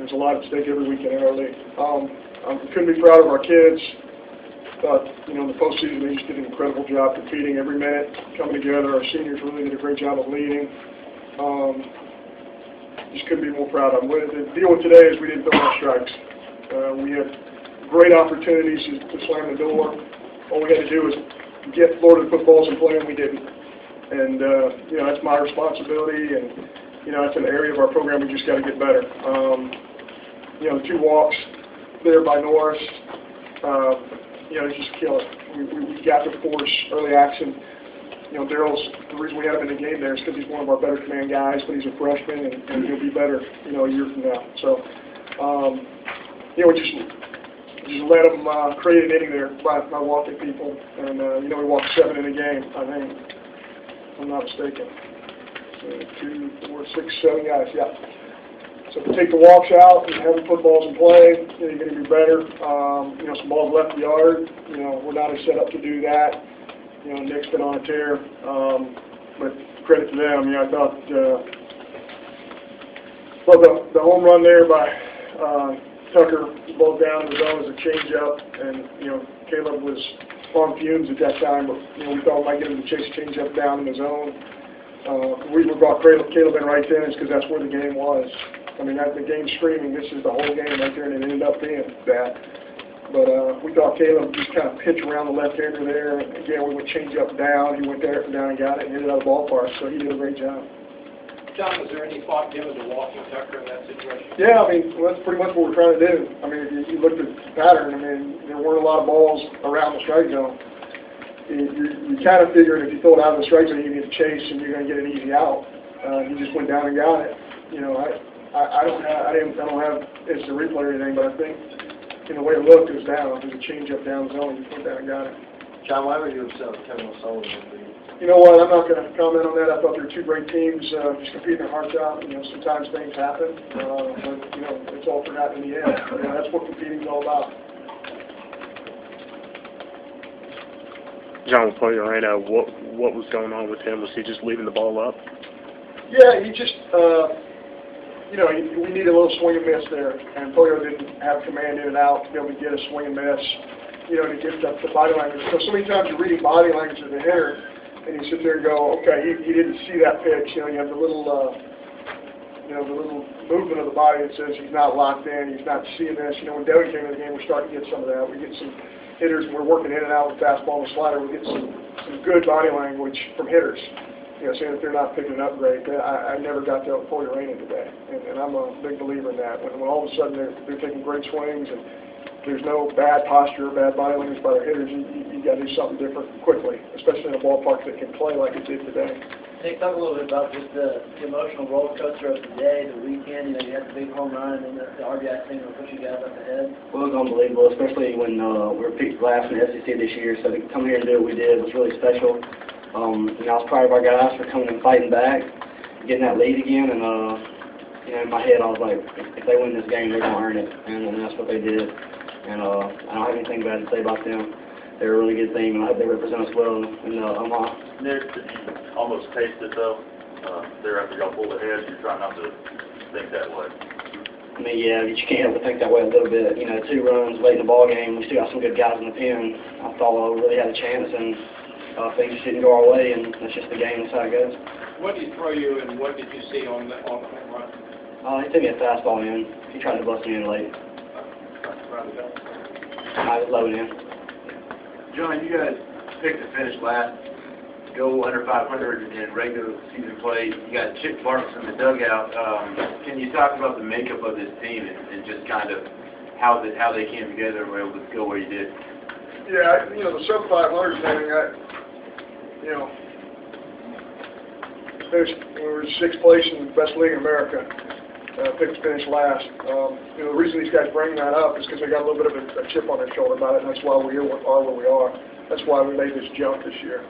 There's a lot at stake every week in our league. I couldn't be proud of our kids. In the postseason, they just did an incredible job competing every minute, coming together. Our seniors really did a great job of leading. Just couldn't be more proud of them. The deal with today is we didn't throw enough strikes. We had great opportunities to slam the door. All we had to do was get Florida footballs and play, and we didn't. And, that's my responsibility, and, that's an area of our program we just got to get better. The 2 walks there by Norris, just kill it. We got to force early action. Daryl's, the reason we had him in the game there is because he's one of our better command guys, but he's a freshman, and he'll be better, a year from now. So, just let him create an inning there by walking people. And, we walked 7 in a game, I think, if I'm not mistaken. So 2, 4, 6, 7 guys, yeah. So if we take the walks out and have the footballs in play, you're going to be better. Some balls left the yard. We're not as set up to do that. Nick's been on a tear. But credit to them. I thought the home run there by Tucker, the ball down in the zone as a changeup, and Caleb was on fumes at that time, but we thought we might get him to chase a changeup down in the zone. We brought Caleb in right then is because that's where the game was. I mean, the game's screaming, this is the whole game right there, and it ended up being that. But we thought Caleb just kind of pitch around the left-hander there, and again, we would change up down. He went there and down and got it and hit it out of the ballpark, so he did a great job. John, was there any thought given to walking Tucker in that situation? Yeah, that's pretty much what we're trying to do. I mean, if you looked at the pattern, there weren't a lot of balls around the strike zone. You kind of figured if you throw it out of the strike zone, you get a chase and you're going to get an easy out. He just went down and got it. I don't have instant replay or anything, but I think the way it looked, it was down. It was a change up down zone. He went down and got it. John, why were you upset with Kevin O'Sullivan? You know what? I'm not going to comment on that. I thought they were 2 great teams, just competing their hearts out. Sometimes things happen, but it's all forgotten in the end. That's what competing is all about. John Poyorena, what was going on with him? Was he just leaving the ball up? Yeah, he just, we need a little swing and miss there, and Poyo didn't have command in and out to be able to get a swing and miss, to get the body language. So many times you're reading body language of the hitter, and you sit there and go, okay, he didn't see that pitch. You have the little, the little movement of the body that says he's not locked in, he's not seeing this. When Devin came in the game, we're starting to get some of that. We get some hitters, and we're working in and out with fastball and slider. We get some good body language from hitters. Saying that they're not picking it up great. I never got to Poyorena today, and I'm a big believer in that. When all of a sudden they're taking great swings and there's no bad posture or bad body language by their hitters, you got to do something different quickly, especially in a ballpark that can play like it did today. Nick, talk a little bit about just the emotional roller coaster of the day, the weekend. You had the big home run and then the RBI thing that put you guys up ahead. Well, it was unbelievable, especially when we were picked last in the SEC this year. So to come here and do what we did was really special. I was proud of our guys for coming and fighting back, getting that lead again, and in my head I was like, if they win this game, they're going to earn it, and that's what they did. And I don't have anything bad to say about them. They're a really good team, and I hope they represent us well in Omaha. Nick, did you almost taste it though? There after y'all pulled ahead, you're trying not to think that way. I mean, yeah, you can't help but think that way a little bit. 2 runs late in the ball game, we still got some good guys in the pen. I thought we really had a chance, and things just didn't go our way, and that's just the game. That's how it goes. What did he throw you, and what did you see on the home run? He took me a fastball in. He tried to bust me in late. I was low in. John, you guys picked to finish last, go under 500 in regular season play. You got Chip Barks in the dugout. Can you talk about the makeup of this team and just kind of how they came together and were able to go where you did? Yeah, the sub 500 thing, we were 6th place in the best league in America. Picked to finish last. The reason these guys bring that up is because they got a little bit of a chip on their shoulder about it, and that's why we are where we are. That's why we made this jump this year.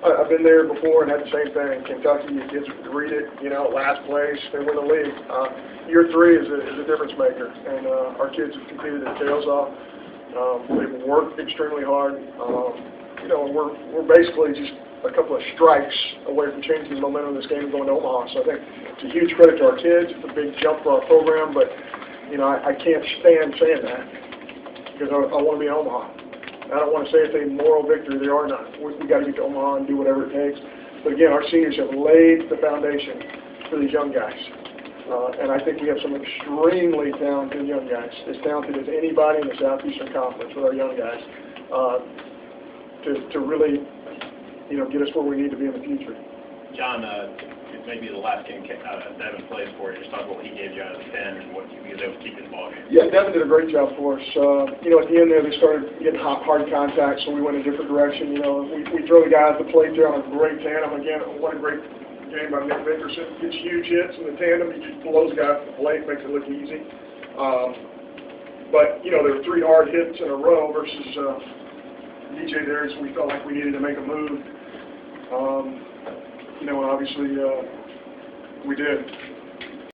I've been there before and had the same thing. Kentucky, you kids read it, last place, they win the league. Year 3 is a difference maker, and our kids have competed their tails off. They've worked extremely hard. And we're basically just a couple of strikes away from changing the momentum of this game and going to Omaha. So I think it's a huge credit to our kids. It's a big jump for our program, but You know, I can't stand saying that because I want to be in Omaha. I don't want to say it's a moral victory. They are not. We got to get to Omaha and do whatever it takes. But again, our seniors have laid the foundation for these young guys. And I think we have some extremely talented young guys, as talented as anybody in the Southeastern Conference with our young guys, to really, you know, get us where we need to be in the future. John, it may be the last game Devin plays for you. Just talk about what he gave you out of 10 and what you was able to keep in the ballgame. Yeah, Devin did a great job for us. You know, at the end there, they started getting hard contact, so we went a different direction. You know, we throw the guy at the plate there on a great tandem. Again, what a great game by Nick Vickerson. Gets huge hits in the tandem. He just blows the guy off the plate, makes it look easy. But, you know, there were 3 hard hits in a row versus DJ there, so we felt like we needed to make a move. You know, and obviously we did.